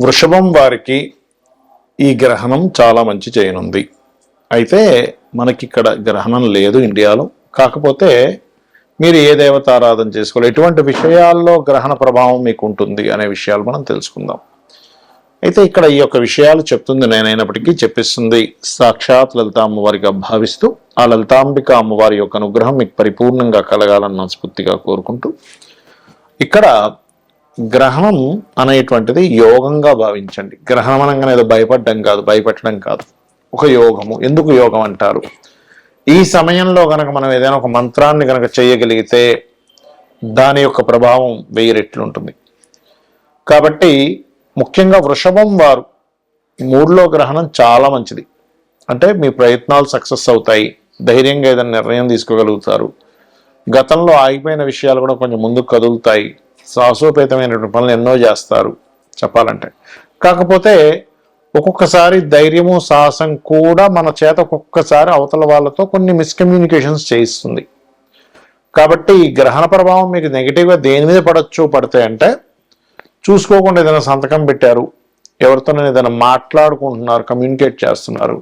వృషభం వారికి ఈ గ్రహణం చాలా మంచి చేయనుంది. అయితే మనకి ఇక్కడ గ్రహణం లేదు ఇండియాలో. కాకపోతే మీరు ఏ దేవతారాధన చేసుకోవాలి, ఎటువంటి విషయాల్లో గ్రహణ ప్రభావం మీకు ఉంటుంది అనే విషయాలు మనం తెలుసుకుందాం. అయితే ఇక్కడ ఈ యొక్క విషయాలు చెప్తుంది నేనైనప్పటికీ చెప్పిస్తుంది సాక్షాత్ లలితా అమ్మవారిగా భావిస్తూ ఆ లలితాంబిక అమ్మవారి యొక్క అనుగ్రహం మీకు పరిపూర్ణంగా కలగాలని మనస్ఫూర్తిగా కోరుకుంటూ, ఇక్కడ గ్రహణం అనేటువంటిది యోగంగా భావించండి. గ్రహణం అనగానే ఏదో భయపెట్టడం కాదు, ఒక యోగము. ఎందుకు యోగం అంటారు? ఈ సమయంలో గనక మనం ఏదైనా ఒక మంత్రాన్ని గనక చేయగలిగితే దాని యొక్క ప్రభావం 1000 రెట్లు ఉంటుంది. కాబట్టి ముఖ్యంగా వృషభం వారు 3లో గ్రహణం చాలా మంచిది. అంటే మీ ప్రయత్నాలు సక్సెస్ అవుతాయి, ధైర్యంగా ఏదైనా నిర్ణయం తీసుకోగలుగుతారు, గతంలో ఆగిపోయిన విషయాలు కూడా కొంచెం ముందుకు కదులుతాయి, సాహసోపేతమైనటువంటి పనులు ఎన్నో చేస్తారు చెప్పాలంటే. కాకపోతే ఒక్కొక్కసారి ధైర్యము సాహసం కూడా మన చేత ఒక్కొక్కసారి అవతల వాళ్ళతో కొన్ని మిస్కమ్యూనికేషన్స్ చేయిస్తుంది. కాబట్టి ఈ గ్రహణ ప్రభావం మీకు నెగిటివ్గా దేని మీద పడితే అంటే, చూసుకోకుండా ఏదైనా సంతకం పెట్టారు, ఎవరితోనైనా ఏదైనా మాట్లాడుకుంటున్నారు, కమ్యూనికేట్ చేస్తున్నారు,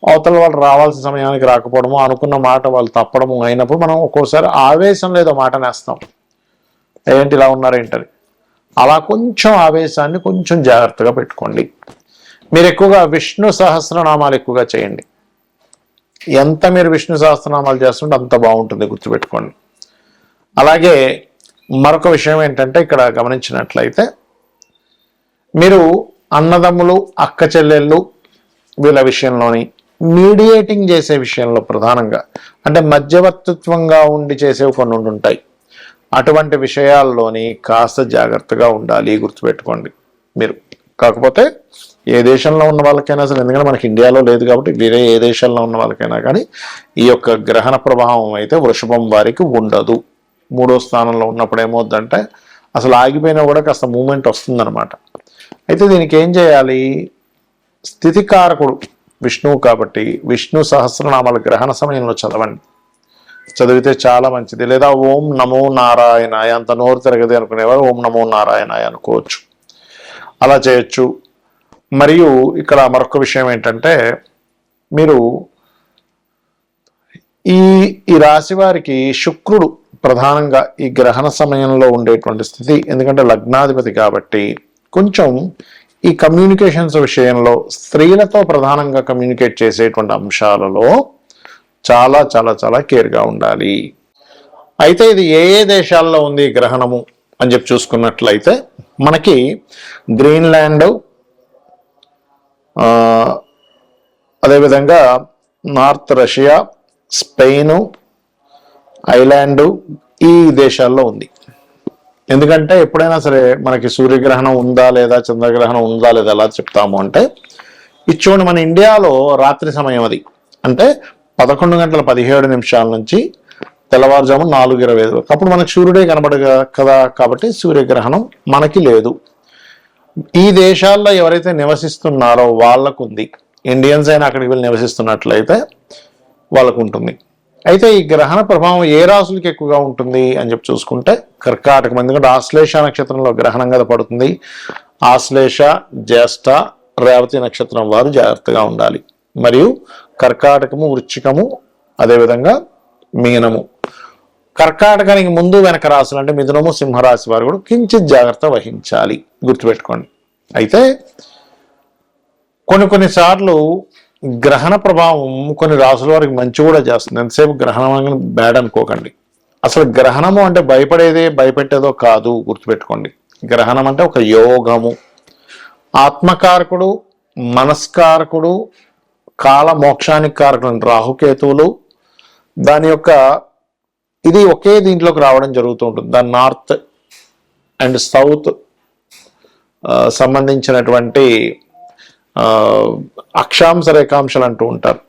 అవతల వాళ్ళు రావాల్సిన సమయానికి రాకపోవడము, అనుకున్న మాట వాళ్ళు తప్పడము అయినప్పుడు మనం ఒక్కోసారి ఆవేశంలో ఏదో మాట నేస్తాం, ఏంటి ఇలా ఉన్నారేంటని. అలా కొంచెం ఆవేశాన్ని కొంచెం జాగ్రత్తగా పెట్టుకోండి. మీరు ఎక్కువగా విష్ణు సహస్రనామాలు ఎక్కువగా చేయండి. ఎంత మీరు విష్ణు సహస్రనామాలు చేస్తుంటే అంత బాగుంటుంది, గుర్తుపెట్టుకోండి. అలాగే మరొక విషయం ఏంటంటే, ఇక్కడ గమనించినట్లయితే మీరు అన్నదమ్ములు అక్క చెల్లెళ్ళు వీళ్ళ విషయంలోని మీడియేటింగ్ చేసే విషయంలో ప్రధానంగా, అంటే మధ్యవర్తిత్వంగా ఉండి చేసేవి కొన్ని ఉంటాయి, అటువంటి విషయాల్లోని కాస్త జాగ్రత్తగా ఉండాలి, గుర్తుపెట్టుకోండి మీరు. కాకపోతే ఏ దేశంలో ఉన్న వాళ్ళకైనా సరే, ఎందుకంటే మనకి ఇండియాలో లేదు కాబట్టి వేరే ఏ దేశాల్లో ఉన్న వాళ్ళకైనా కానీ ఈ యొక్క గ్రహణ ప్రభావం అయితే వృషభం వారికి ఉండదు. 3వ స్థానంలో ఉన్నప్పుడు ఏమవుద్దంటే అసలు ఆగిపోయినా కూడా కాస్త మూమెంట్ వస్తుందన్నమాట. అయితే దీనికి ఏం చేయాలి? స్థితికారకుడు విష్ణువు కాబట్టి విష్ణు సహస్రనామాల గ్రహణ సమయంలో చదవండి. చదివితే చాలా మంచిది. లేదా ఓం నమో నారాయణాయ, అంత నోరు తిరగదు అనుకునేవారు ఓం నమో నారాయణాయ అనుకోవచ్చు, అలా చేయొచ్చు. మరియు ఇక్కడ మరొక విషయం ఏంటంటే, మీరు ఈ రాశి వారికి శుక్రుడు ప్రధానంగా ఈ గ్రహణ సమయంలో ఉండేటువంటి స్థితి, ఎందుకంటే లగ్నాధిపతి కాబట్టి కొంచెం ఈ కమ్యూనికేషన్స్ విషయంలో స్త్రీలతో ప్రధానంగా కమ్యూనికేట్ చేసేటువంటి అంశాలలో చాలా చాలా చాలా కేర్గా ఉండాలి. అయితే ఇది ఏ ఏ దేశాల్లో ఉంది గ్రహణము అని చెప్పి చూసుకున్నట్లయితే, మనకి గ్రీన్లాండ్, అదేవిధంగా నార్త్ రష్యా, స్పెయిన్, ఐలాండ్, ఈ దేశాల్లో ఉంది. ఎందుకంటే ఎప్పుడైనా సరే మనకి సూర్యగ్రహణం ఉందా లేదా, చంద్రగ్రహణం ఉందా లేదా ఎలా చెప్తాము అంటే, ఇచ్చోండి మన ఇండియాలో రాత్రి సమయం అది, అంటే 11:17 నుంచి తెల్లవారుజాము 4:25, అప్పుడు మనకు సూర్యుడే కనబడగా కదా, కాబట్టి సూర్యగ్రహణం మనకి లేదు. ఈ దేశాల్లో ఎవరైతే నివసిస్తున్నారో వాళ్ళకు ఉంది. ఇండియన్స్ అయినా అక్కడికి వెళ్ళి నివసిస్తున్నట్లయితే వాళ్ళకు ఉంటుంది. అయితే ఈ గ్రహణ ప్రభావం ఏ రాశులకి ఎక్కువగా ఉంటుంది అని చెప్పి చూసుకుంటే కర్కాటకం, ఎందుకంటే ఆశ్లేష నక్షత్రంలో గ్రహణం కదా పడుతుంది. ఆశ్లేష, జ్యేష్ఠ, రేవతి నక్షత్రం వారు జాగ్రత్తగా ఉండాలి. మరియు కర్కాటకము, వృశ్చికము, అదేవిధంగా మీనము. కర్కాటకానికి ముందు వెనక రాశులు అంటే మిథునము, సింహరాశి వారు కూడా కించిత్ జాగ్రత్త వహించాలి, గుర్తుపెట్టుకోండి. అయితే కొన్నిసార్లు గ్రహణ ప్రభావం కొన్ని రాసుల వారికి మంచి కూడా చేస్తుంది. ఎంతసేపు గ్రహణం అని బ్యాడ్ అనుకోకండి. అసలు గ్రహణము అంటే భయపెట్టేదో కాదు, గుర్తుపెట్టుకోండి. గ్రహణం అంటే ఒక యోగము, ఆత్మకారకుడు, మనస్కారకుడు, కాల మోక్షానికి కారకుడు రాహుకేతువులు, దాని యొక్క ఇది ఒకే దీంట్లోకి రావడం జరుగుతూ ఉంటుంది. దాని నార్త్ అండ్ సౌత్ సంబంధించినటువంటి అక్షాంశ రేఖాంశాలు అంటూ ఉంటారు,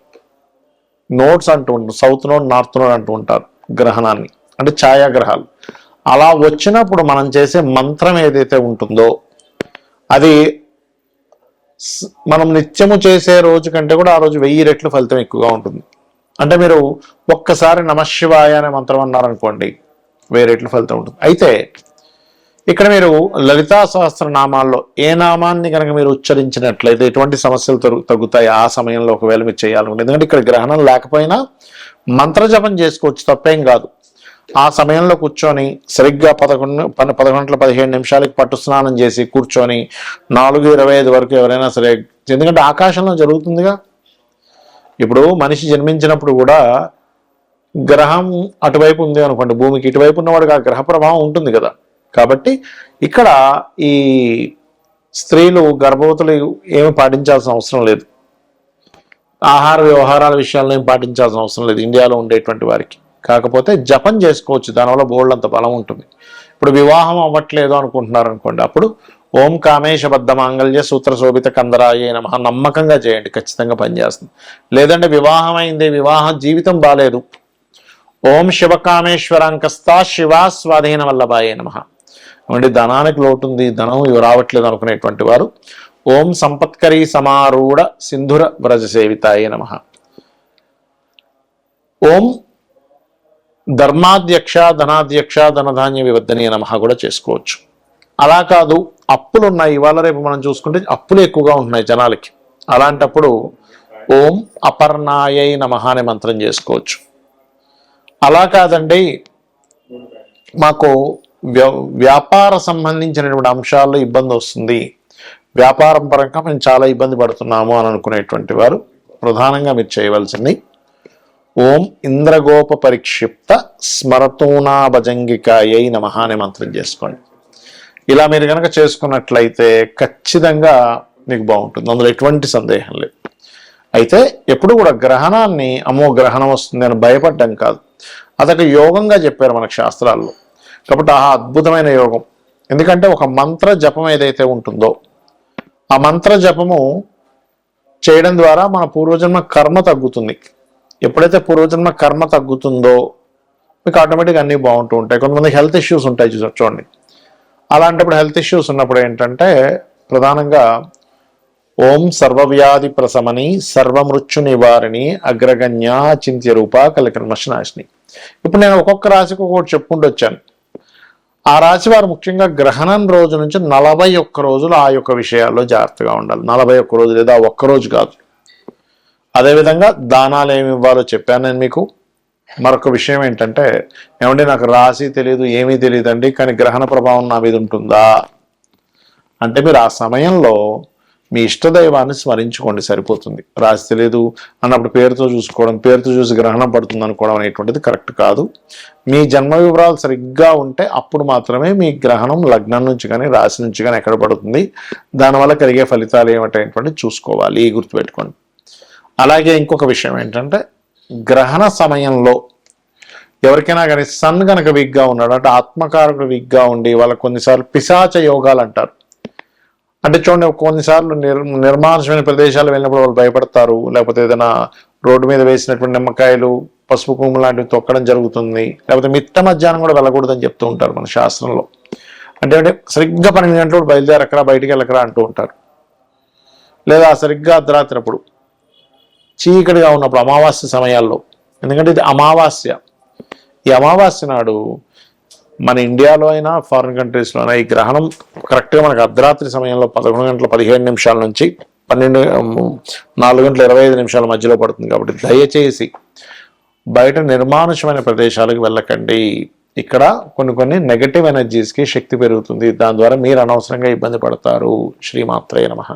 నోట్స్ అంటూ ఉంటారు, సౌత్ నోడ్, నార్త్ నోడ్ అంటూ ఉంటారు గ్రహణాన్ని, అంటే ఛాయాగ్రహాలు. అలా వచ్చినప్పుడు మనం చేసే మంత్రం ఏదైతే ఉంటుందో అది మనం నిత్యము చేసే రోజు కంటే కూడా ఆ రోజు 1000 రెట్లు ఫలితం ఎక్కువగా ఉంటుంది. అంటే మీరు ఒక్కసారి నమశివాయ అనే మంత్రం అన్నారనుకోండి, 1000 రెట్లు ఫలితం ఉంటుంది. అయితే ఇక్కడ మీరు లలితా సహస్రనామాల్లో ఏ నామాన్ని కనుక మీరు ఉచ్చరించినట్లయితే ఎటువంటి సమస్యలు తగ్గుతాయి ఆ సమయంలో ఒకవేళ మీరు చేయాలనుకుంటే. ఎందుకంటే ఇక్కడ గ్రహణం లేకపోయినా మంత్రజపం చేసుకోవచ్చు, తప్పేం కాదు. ఆ సమయంలో కూర్చొని సరిగ్గా 11:15 పట్టు స్నానం చేసి కూర్చొని 4:25 వరకు ఎవరైనా సరే, ఎందుకంటే ఆకాశంలో జరుగుతుందిగా. ఇప్పుడు మనిషి జన్మించినప్పుడు కూడా గ్రహం అటువైపు ఉంది అనుకోండి, భూమికి ఇటువైపు ఉన్నవాడికి ఆ గ్రహ ప్రభావం ఉంటుంది కదా. కాబట్టి ఇక్కడ ఈ స్త్రీలు గర్భవతులు ఏమి పాటించాల్సిన అవసరం లేదు, ఆహార వ్యవహారాల విషయాల్లో ఏం పాటించాల్సిన అవసరం లేదు ఇండియాలో ఉండేటువంటి వారికి. కాకపోతే జపం చేసుకోవచ్చు, దానివల్ల బోల్డంత బలం ఉంటుంది. ఇప్పుడు వివాహం అవ్వట్లేదు అనుకుంటున్నారు అనుకోండి, అప్పుడు ఓం కామేశబద్ధ మాంగళ్య సూత్ర శోభిత కందరాయ నమః నమ్మకంగా చేయండి, ఖచ్చితంగా పనిచేస్తుంది. లేదంటే వివాహం అయింది, వివాహ జీవితం బాలేదు, ఓం శివకామేశ్వరాంకస్తా శివా స్వాధీన వల్లభాయ నమః. అంటే ధనానికి లోటుంది, ధనం రావట్లేదు అనుకునేటువంటి వారు ఓం సంపత్కరీ సమారూఢ సింధుర వ్రజ సేవితాయ నమః, ఓం ధర్మాధ్యక్ష ధనాధ్యక్ష ధనధాన్య వివర్ధనీయ నమః కూడా చేసుకోవచ్చు. అలా కాదు, అప్పులు ఉన్నాయి, ఇవాళ రేపు మనం చూసుకుంటే అప్పులు ఎక్కువగా ఉంటున్నాయి జనాలకి, అలాంటప్పుడు ఓం అపర్ణాయై నమః అనే మంత్రం చేసుకోవచ్చు. అలా కాదండి, మాకు వ్యాపార సంబంధించినటువంటి అంశాల్లో ఇబ్బంది వస్తుంది, వ్యాపారం పరంగా మేము చాలా ఇబ్బంది పడుతున్నాము అని అనుకునేటువంటి వారు ప్రధానంగా మీరు చేయవలసింది ఓం ఇంద్రగోప పరిక్షిప్త స్మరతూనా భజంగికాయై నమః అనే మంత్రం చేసుకోండి. ఇలా మీరు కనుక చేసుకున్నట్లయితే ఖచ్చితంగా మీకు బాగుంటుంది, అందులో ఎటువంటి సందేహం లేదు. అయితే ఎప్పుడు కూడా గ్రహణాన్ని అమ్మో గ్రహణం వస్తుంది అని భయపడ్డం కాదు, అదొక యోగంగా చెప్పారు మనకు శాస్త్రాల్లో. కాబట్టి ఆ అద్భుతమైన యోగం, ఎందుకంటే ఒక మంత్ర జపం ఏదైతే ఉంటుందో ఆ మంత్ర జపము చేయడం ద్వారా మన పూర్వజన్మ కర్మ తగ్గుతుంది. ఎప్పుడైతే పూర్వజన్మ కర్మ తగ్గుతుందో మీకు ఆటోమేటిక్గా అన్నీ బాగుంటూ ఉంటాయి. కొంతమంది హెల్త్ ఇష్యూస్ ఉంటాయి చూడండి, అలాంటప్పుడు హెల్త్ ఇష్యూస్ ఉన్నప్పుడు ఏంటంటే ప్రధానంగా ఓం సర్వవ్యాధి ప్రశమని సర్వమృత్యు నివారిణి అగ్రగణ్య చింత్య రూప కలికర్మశనాశిని. ఇప్పుడు నేను ఒక్కొక్క రాశికి ఒక్కొక్కటి చెప్పుకుంటూ వచ్చాను. ఆ రాశి వారు ముఖ్యంగా గ్రహణం రోజు నుంచి 41 రోజులు ఆ యొక్క విషయాల్లో జాగ్రత్తగా ఉండాలి. 41 రోజులు, లేదా ఒక్కరోజు కాదు. అదేవిధంగా దానాలు ఏమి ఇవ్వాలో చెప్పాను నేను మీకు. మరొక విషయం ఏంటంటే, ఏమంటే నాకు రాశి తెలియదు, ఏమీ తెలియదండి, కానీ గ్రహణ ప్రభావం నా మీద ఉంటుందా అంటే మీరు ఆ సమయంలో మీ ఇష్టదైవాన్ని స్మరించుకోండి, సరిపోతుంది. రాశి తెలియదు అన్నప్పుడు పేరుతో చూసుకోవడం, పేరుతో చూసి గ్రహణం పడుతుంది అనుకోవడం అనేటువంటిది కరెక్ట్ కాదు. మీ జన్మ వివరాలు సరిగ్గా ఉంటే అప్పుడు మాత్రమే మీ గ్రహణం లగ్నం నుంచి కానీ రాశి నుంచి కానీ ఎక్కడ పడుతుంది, దానివల్ల కలిగే ఫలితాలు ఏమిటనేటువంటిది చూసుకోవాలి, గుర్తుపెట్టుకోండి. అలాగే ఇంకొక విషయం ఏంటంటే, గ్రహణ సమయంలో ఎవరికైనా కానీ సన్ కనుక వీక్గా ఉన్నాడు అంటే ఆత్మకారకుడు వీక్గా ఉండి వాళ్ళకు కొన్నిసార్లు పిశాచ యోగాలు అంటారు. అంటే చూడండి, కొన్నిసార్లు నిర్మానుషమైన ప్రదేశాలు వెళ్ళినప్పుడు వాళ్ళు భయపడతారు, లేకపోతే ఏదైనా రోడ్డు మీద వేసినటువంటి నిమ్మకాయలు పసుపు కుంకుమ లాంటివి తొక్కడం జరుగుతుంది, లేకపోతే మిట్ట మధ్యాహ్నం కూడా వెళ్ళకూడదని చెప్తూ ఉంటారు మన శాస్త్రంలో. అంటే సరిగ్గా 12 గంటలు బయలుదేరకరా, బయటికి వెళ్ళకరా అంటూ ఉంటారు. లేదా సరిగ్గా అర్ధరాత్రి అప్పుడు చీకటిగా ఉన్నప్పుడు అమావాస్య సమయాల్లో, ఎందుకంటే ఇది అమావాస్య, ఈ అమావాస్య నాడు మన ఇండియాలో అయినా ఫారిన్ కంట్రీస్లో అయినా ఈ గ్రహణం కరెక్ట్గా మనకు అర్ధరాత్రి సమయంలో 11:15 నుంచి 4:25 మధ్యలో పడుతుంది. కాబట్టి దయచేసి బయట నిర్మానుషమైన ప్రదేశాలకు వెళ్ళకండి. ఇక్కడ కొన్ని నెగటివ్ ఎనర్జీస్కి శక్తి పెరుగుతుంది, దాని ద్వారా మీరు అనవసరంగా ఇబ్బంది పడతారు. శ్రీమాత్రే నమః.